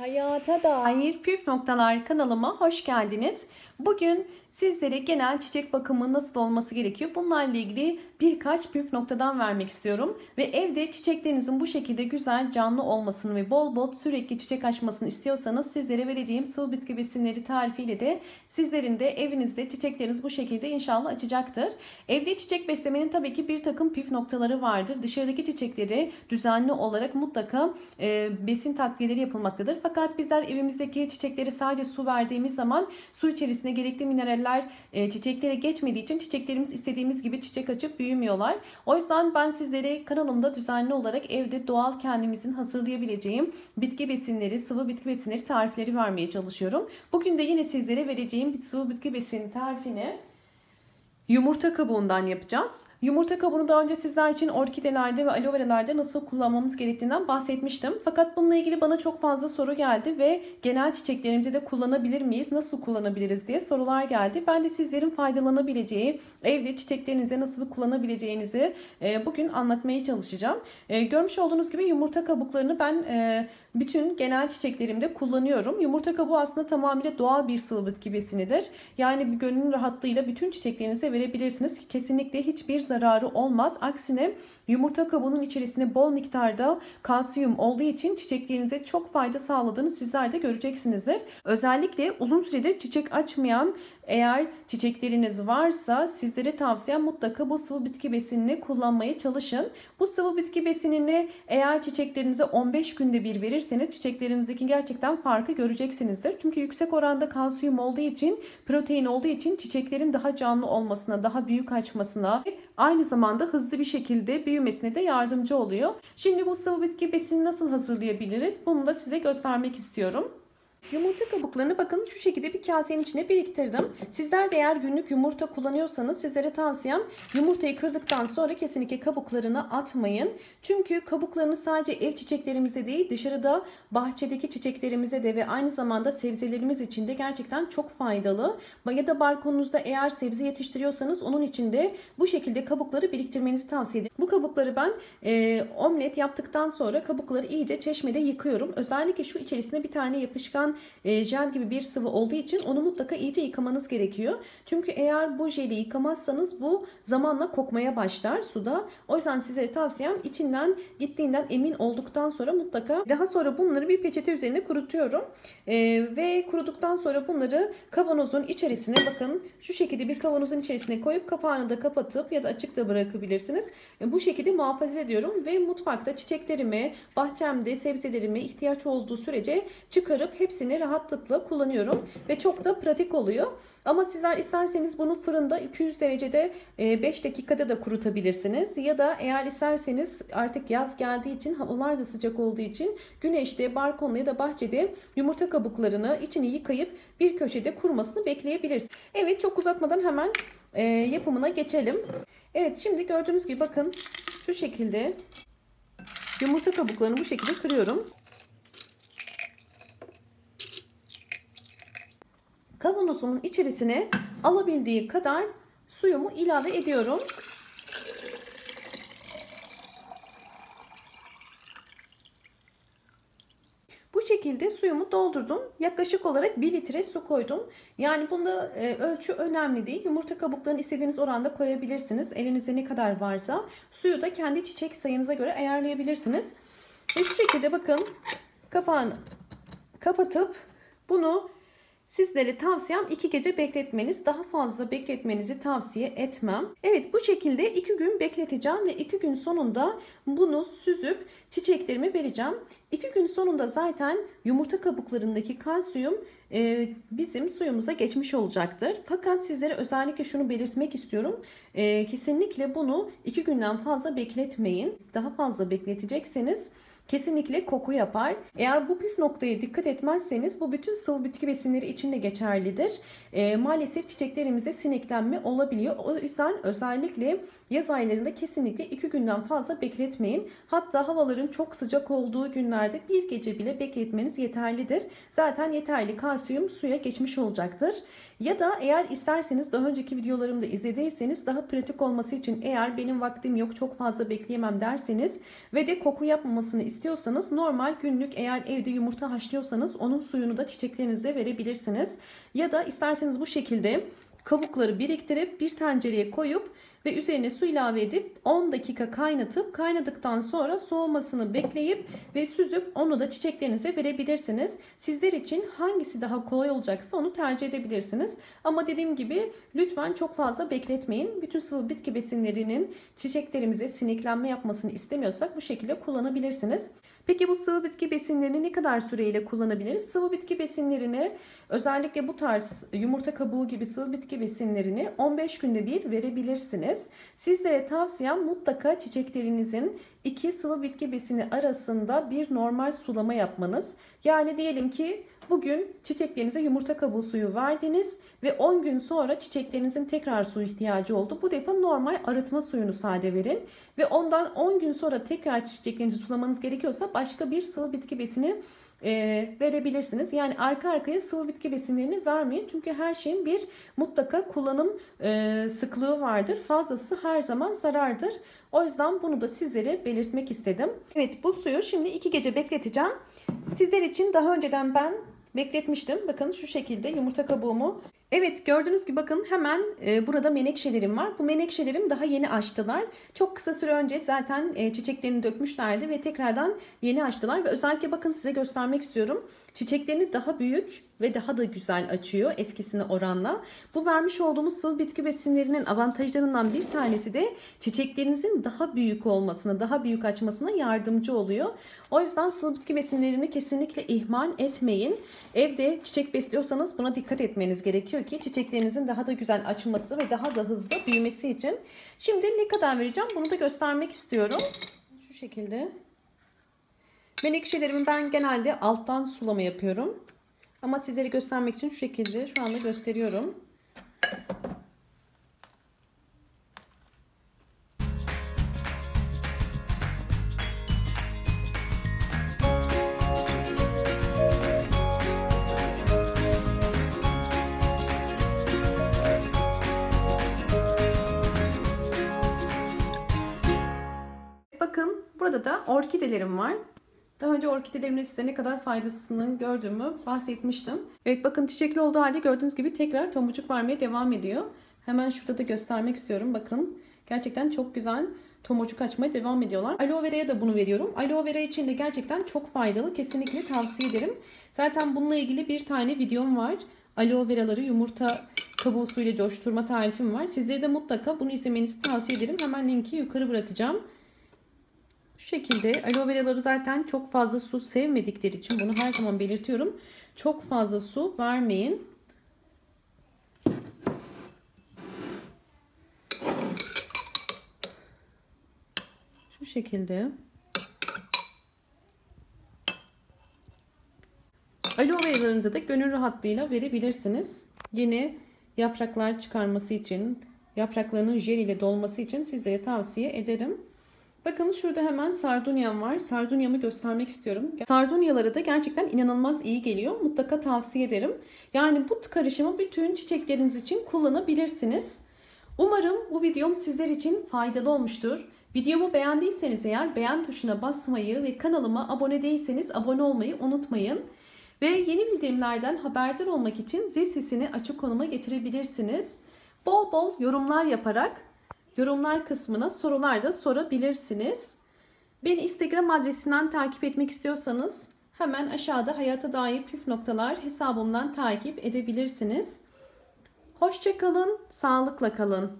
Hayata dair püf noktalar kanalıma hoş geldiniz. Bugün sizlere genel çiçek bakımı nasıl olması gerekiyor, bunlarla ilgili birkaç püf noktadan vermek istiyorum. Ve evde çiçeklerinizin bu şekilde güzel canlı olmasını ve bol bol sürekli çiçek açmasını istiyorsanız sizlere vereceğim sıvı bitki besinleri tarifiyle de sizlerin de evinizde çiçekleriniz bu şekilde inşallah açacaktır. Evde çiçek beslemenin tabii ki bir takım püf noktaları vardır. Dışarıdaki çiçekleri düzenli olarak mutlaka besin takviyeleri yapılmaktadır. Fakat bizler evimizdeki çiçekleri sadece su verdiğimiz zaman su içerisine gerekli mineraller çiçeklere geçmediği için çiçeklerimiz istediğimiz gibi çiçek açıp büyümüyorlar. O yüzden ben sizlere kanalımda düzenli olarak evde doğal kendimizin hazırlayabileceğim bitki besinleri, sıvı bitki besinleri tarifleri vermeye çalışıyorum. Bugün de yine sizlere vereceğim bir sıvı bitki besin tarifini yumurta kabuğundan yapacağız. Yumurta kabuğunu daha önce sizler için orkidelerde ve aloe vera'larda nasıl kullanmamız gerektiğinden bahsetmiştim. Fakat bununla ilgili bana çok fazla soru geldi ve genel çiçeklerimizde de kullanabilir miyiz, nasıl kullanabiliriz diye sorular geldi. Ben de sizlerin faydalanabileceği, evde çiçeklerinize nasıl kullanabileceğinizi bugün anlatmaya çalışacağım. Görmüş olduğunuz gibi yumurta kabuklarını ben bütün genel çiçeklerimde kullanıyorum. Yumurta kabuğu aslında tamamıyla doğal bir sıvı bitki besinidir. Yani bir gönül rahatlığıyla bütün çiçeklerinize verebilirsiniz. Kesinlikle hiçbir zararı olmaz. Aksine yumurta kabuğunun içerisinde bol miktarda kalsiyum olduğu için çiçeklerinize çok fayda sağladığını sizler de göreceksinizdir. Özellikle uzun süredir çiçek açmayan eğer çiçekleriniz varsa sizlere tavsiyem mutlaka bu sıvı bitki besinini kullanmaya çalışın. Bu sıvı bitki besinini eğer çiçeklerinize 15 günde bir verirseniz çiçeklerinizdeki gerçekten farkı göreceksinizdir. Çünkü yüksek oranda kalsiyum olduğu için, protein olduğu için çiçeklerin daha canlı olmasına, daha büyük açmasına, aynı zamanda hızlı bir şekilde büyümesine de yardımcı oluyor. Şimdi bu sıvı bitki besinini nasıl hazırlayabiliriz? Bunu da size göstermek istiyorum. Yumurta kabuklarını bakın şu şekilde bir kasenin içine biriktirdim. Sizler de eğer günlük yumurta kullanıyorsanız sizlere tavsiyem yumurtayı kırdıktan sonra kesinlikle kabuklarını atmayın. Çünkü kabuklarını sadece ev çiçeklerimizde değil dışarıda bahçedeki çiçeklerimize de ve aynı zamanda sebzelerimiz için de gerçekten çok faydalı. Ya da balkonunuzda eğer sebze yetiştiriyorsanız onun için de bu şekilde kabukları biriktirmenizi tavsiye ederim. Bu kabukları ben omlet yaptıktan sonra kabukları iyice çeşmede yıkıyorum. Özellikle şu içerisinde bir tane yapışkan jel gibi bir sıvı olduğu için onu mutlaka iyice yıkamanız gerekiyor. Çünkü eğer bu jeli yıkamazsanız bu zamanla kokmaya başlar suda. O yüzden size tavsiyem içinden gittiğinden emin olduktan sonra mutlaka daha sonra bunları bir peçete üzerine kurutuyorum. Ve kuruduktan sonra bunları kavanozun içerisine bakın şu şekilde bir kavanozun içerisine koyup kapağını da kapatıp ya da açıkta bırakabilirsiniz. Bu şekilde muhafaza ediyorum ve mutfakta çiçeklerime, bahçemde sebzelerime ihtiyaç olduğu sürece çıkarıp hepsini rahatlıkla kullanıyorum ve çok da pratik oluyor. Ama sizler isterseniz bunu fırında 200 derecede 5 dakikada da kurutabilirsiniz. Ya da eğer isterseniz artık yaz geldiği için havalar da sıcak olduğu için güneşte, balkonda ya da bahçede yumurta kabuklarını içini yıkayıp bir köşede kurumasını bekleyebilirsiniz. Evet, çok uzatmadan hemen yapımına geçelim. Evet, şimdi gördüğünüz gibi bakın şu şekilde yumurta kabuklarını bu şekilde kırıyorum. Kavanozumun içerisine alabildiği kadar suyumu ilave ediyorum. Bu şekilde suyumu doldurdum. Yaklaşık olarak 1 litre su koydum. Yani bunda ölçü önemli değil. Yumurta kabuklarını istediğiniz oranda koyabilirsiniz. Elinizde ne kadar varsa. Suyu da kendi çiçek sayınıza göre ayarlayabilirsiniz. Ve şu şekilde bakın kapağını kapatıp bunu sizlere tavsiyem 2 gece bekletmeniz. Daha fazla bekletmenizi tavsiye etmem. Evet, bu şekilde 2 gün bekleteceğim ve 2 gün sonunda bunu süzüp çiçeklerime vereceğim. 2 gün sonunda zaten yumurta kabuklarındaki kalsiyum bizim suyumuza geçmiş olacaktır. Fakat sizlere özellikle şunu belirtmek istiyorum. Kesinlikle bunu 2 günden fazla bekletmeyin. Daha fazla bekletecekseniz kesinlikle koku yapar. Eğer bu püf noktaya dikkat etmezseniz bu bütün sıvı bitki besinleri için de geçerlidir. Maalesef çiçeklerimizde sineklenme olabiliyor. O yüzden özellikle yaz aylarında kesinlikle 2 günden fazla bekletmeyin. Hatta havaların çok sıcak olduğu günlerde bir gece bile bekletmeniz yeterlidir. Zaten yeterli kalsiyum suya geçmiş olacaktır. Ya da eğer isterseniz daha önceki videolarımda izlediyseniz daha pratik olması için eğer benim vaktim yok çok fazla bekleyemem derseniz ve de koku yapmamasını istiyorsanız normal günlük, eğer evde yumurta haşlıyorsanız onun suyunu da çiçeklerinize verebilirsiniz. Ya da isterseniz bu şekilde kabukları biriktirip bir tencereye koyup ve üzerine su ilave edip 10 dakika kaynatıp kaynadıktan sonra soğumasını bekleyip ve süzüp onu da çiçeklerinize verebilirsiniz. Sizler için hangisi daha kolay olacaksa onu tercih edebilirsiniz. Ama dediğim gibi lütfen çok fazla bekletmeyin. Bütün sıvı bitki besinlerinin çiçeklerimize sineklenme yapmasını istemiyorsak bu şekilde kullanabilirsiniz. Peki bu sıvı bitki besinlerini ne kadar süreyle kullanabiliriz? Sıvı bitki besinlerini, özellikle bu tarz yumurta kabuğu gibi sıvı bitki besinlerini 15 günde bir verebilirsiniz. Sizlere tavsiyem mutlaka çiçeklerinizin 2 sıvı bitki besini arasında bir normal sulama yapmanız. Yani diyelim ki bugün çiçeklerinize yumurta kabuğu suyu verdiniz ve 10 gün sonra çiçeklerinizin tekrar su ihtiyacı oldu. Bu defa normal arıtma suyunu sade verin ve ondan 10 gün sonra tekrar çiçeklerinizi sulamanız gerekiyorsa başka bir sıvı bitki besini verebilirsiniz. Yani arka arkaya sıvı bitki besinlerini vermeyin. Çünkü her şeyin bir mutlaka kullanım sıklığı vardır. Fazlası her zaman zarardır. O yüzden bunu da sizlere belirtmek istedim. Evet, bu suyu şimdi 2 gece bekleteceğim. Sizler için daha önceden ben bekletmiştim. Bakın şu şekilde yumurta kabuğumu. Evet, gördüğünüz gibi bakın hemen burada menekşelerim var. Bu menekşelerim daha yeni açtılar. Çok kısa süre önce zaten çiçeklerini dökmüşlerdi ve tekrardan yeni açtılar. Ve özellikle bakın size göstermek istiyorum. Çiçeklerini daha büyük ve daha da güzel açıyor eskisine oranla. Bu vermiş olduğumuz sıvı bitki besinlerinin avantajlarından bir tanesi de çiçeklerinizin daha büyük olmasına, daha büyük açmasına yardımcı oluyor. O yüzden sıvı bitki besinlerini kesinlikle ihmal etmeyin. Evde çiçek besliyorsanız buna dikkat etmeniz gerekiyor ki çiçeklerinizin daha da güzel açması ve daha da hızlı büyümesi için. Şimdi ne kadar vereceğim bunu da göstermek istiyorum. Şu şekilde. Menekşelerimi ben genelde alttan sulama yapıyorum. Ama sizlere göstermek için şu şekilde şu anda gösteriyorum. Bakın burada da orkidelerim var. Daha önce orkidelerimin size ne kadar faydasını gördüğümü bahsetmiştim. Evet, bakın çiçekli olduğu halde gördüğünüz gibi tekrar tomurcuk vermeye devam ediyor. Hemen şurada da göstermek istiyorum. Bakın gerçekten çok güzel tomurcuk açmaya devam ediyorlar. Aloe vera'ya da bunu veriyorum. Aloe vera için de gerçekten çok faydalı. Kesinlikle tavsiye ederim. Zaten bununla ilgili bir tane videom var. Aloe veraları yumurta kabuğu suyuyla coşturma tarifim var. Sizlere de mutlaka bunu izlemenizi tavsiye ederim. Hemen linki yukarı bırakacağım. Şu şekilde aloe veraları zaten çok fazla su sevmedikleri için bunu her zaman belirtiyorum. Çok fazla su vermeyin. Şu şekilde. Aloe veralarınızı da gönül rahatlığıyla verebilirsiniz. Yeni yapraklar çıkarması için, yapraklarının jel ile dolması için sizlere tavsiye ederim. Bakın şurada hemen sardunyam var. Sardunyamı göstermek istiyorum. Sardunyaları da gerçekten inanılmaz iyi geliyor. Mutlaka tavsiye ederim. Yani bu karışımı bütün çiçekleriniz için kullanabilirsiniz. Umarım bu videom sizler için faydalı olmuştur. Videomu beğendiyseniz eğer beğen tuşuna basmayı ve kanalıma abone değilseniz abone olmayı unutmayın. Ve yeni bildirimlerden haberdar olmak için zil sesini açık konuma getirebilirsiniz. Bol bol yorumlar yaparak yorumlar kısmına sorular da sorabilirsiniz. Beni Instagram adresinden takip etmek istiyorsanız hemen aşağıda hayata dair püf noktalar hesabımdan takip edebilirsiniz. Hoşça kalın, sağlıkla kalın.